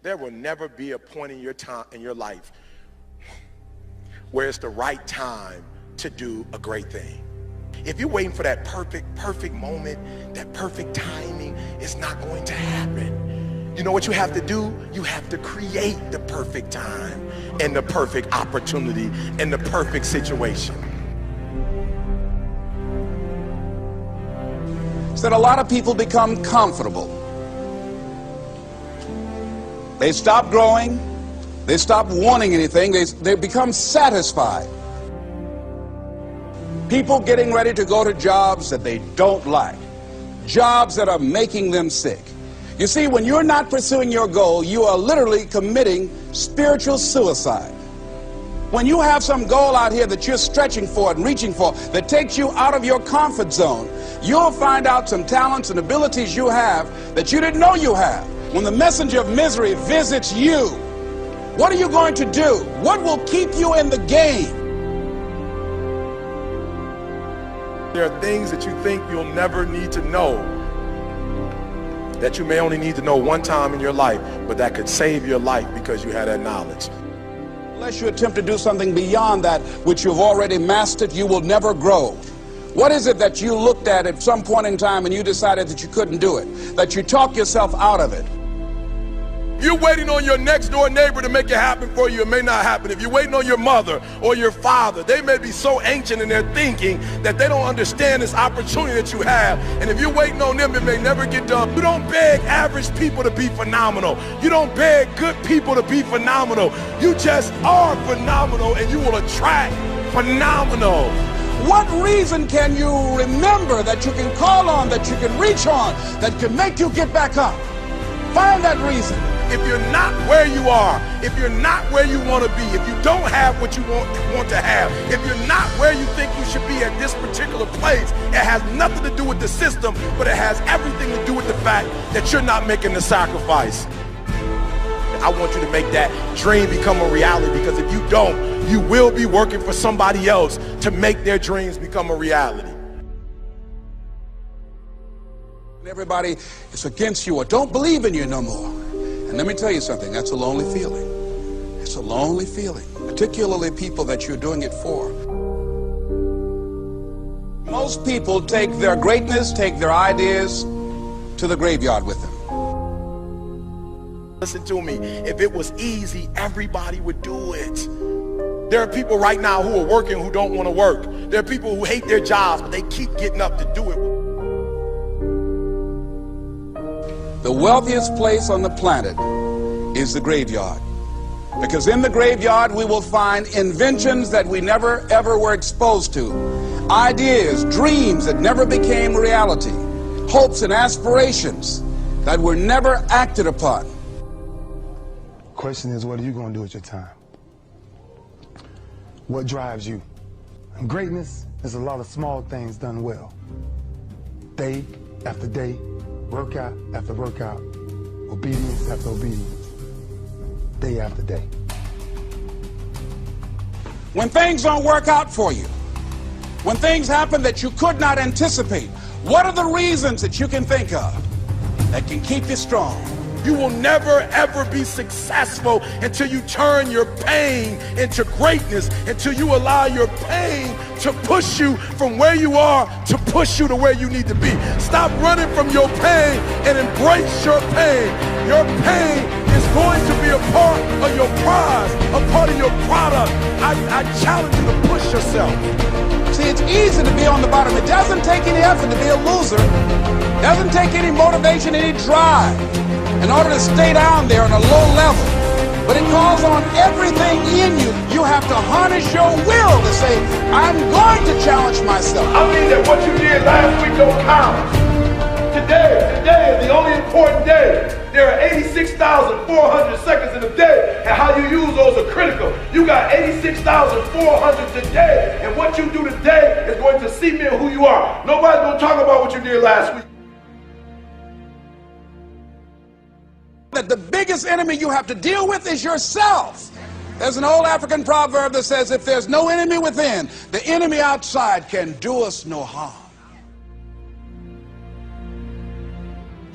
There will never be a point in your life where it's the right time to do a great thing. If you're waiting for that perfect moment, that perfect timing, it's not going to happen. You know what you have to do? You have to create the perfect time and the perfect opportunity and the perfect situation. That a lot of people become comfortable. They stop growing. They stop wanting anything. They become satisfied. People getting ready to go to jobs that they don't like. Jobs that are making them sick. You see, when you're not pursuing your goal, you are literally committing spiritual suicide. When you have some goal out here that you're stretching for and reaching for that takes you out of your comfort zone, you'll find out some talents and abilities you have that you didn't know you have. When the messenger of misery visits you, what are you going to do? What will keep you in the game? There are things that you think you'll never need to know, that you may only need to know one time in your life, but that could save your life because you had that knowledge. Unless you attempt to do something beyond that which you've already mastered, you will never grow. What is it that you looked at some point in time and you decided that you couldn't do it, that you talked yourself out of it? If you're waiting on your next door neighbor to make it happen for you, it may not happen. If you're waiting on your mother or your father, they may be so ancient in their thinking that they don't understand this opportunity that you have. And if you're waiting on them, it may never get done. You don't beg average people to be phenomenal. You don't beg good people to be phenomenal. You just are phenomenal, and you will attract phenomenal. What reason can you remember that you can call on, that you can reach on, that can make you get back up? Find that reason. If you're not where you are, if you're not where you want to be, if you don't have what you want to have, if you're not where you think you should be at this particular place, it has nothing to do with the system, but it has everything to do with the fact that you're not making the sacrifice. I want you to make that dream become a reality, because if you don't, you will be working for somebody else to make their dreams become a reality. Everybody is against you or don't believe in you no more. And let me tell you something, that's a lonely feeling. It's a lonely feeling, particularly people that you're doing it for. Most people take their greatness, take their ideas to the graveyard with them. Listen to me, if it was easy, everybody would do it. There are people right now who are working who don't want to work. There are people who hate their jobs, but they keep getting up to do it. The wealthiest place on the planet is the graveyard. Because in the graveyard we will find inventions that we never ever were exposed to. Ideas, dreams that never became reality. Hopes and aspirations that were never acted upon. Question is, what are you going to do with your time? What drives you? And greatness is a lot of small things done well. Day after day, workout after workout, obedience after obedience, day after day. When things don't work out for you, when things happen that you could not anticipate, what are the reasons that you can think of that can keep you strong? You will never ever be successful until you turn your pain into greatness, until you allow your pain to push you from where you are to push you to where you need to be. Stop running from your pain and embrace your pain. Your pain is going to be a part of your prize, a part of your product. I challenge you to push yourself. See, it's easy to be on the bottom. It doesn't take any effort to be a loser. It doesn't take any motivation, any drive in order to stay down there on a low level. But it calls on everything in you. You have to harness your will to say, I'm going to challenge myself. I mean that what you did last week don't count. Today is the only important day. There are 86,400 seconds in a day, and how you use those are critical. You got 86,400 today, and what you do today is going to cement who you are. Nobody's going to talk about what you did last week. That the biggest enemy you have to deal with is yourself. There's an old African proverb that says, if there's no enemy within, the enemy outside can do us no harm.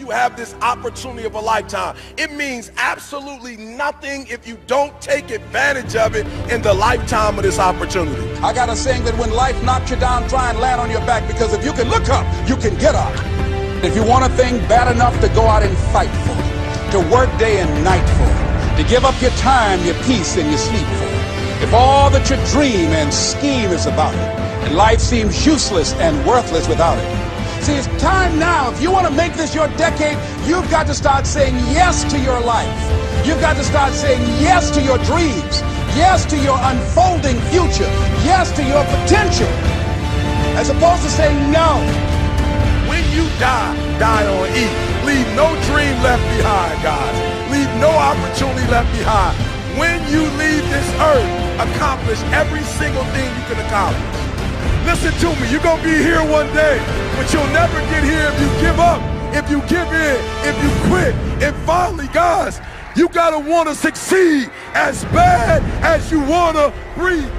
you have this opportunity of a lifetime. It means absolutely nothing if you don't take advantage of it in the lifetime of this opportunity. I got a saying that when life knocks you down, try and land on your back, because if you can look up, you can get up. If you want a thing bad enough to go out and fight for it, to work day and night for it, to give up your time, your peace, and your sleep for it, if all that you dream and scheme is about it, and life seems useless and worthless without it. See, it's time now. If you want to make this your decade, you've got to start saying yes to your life. You've got to start saying yes to your dreams, yes to your unfolding future, yes to your potential, as opposed to saying no. When you die, die on E. Leave no dream left behind, guys. Leave no opportunity left behind. When you leave this earth, accomplish every single thing you can accomplish. Listen to me, you're going to be here one day, but you'll never get here if you give up, if you give in, if you quit. And finally, guys, you got to want to succeed as bad as you want to breathe.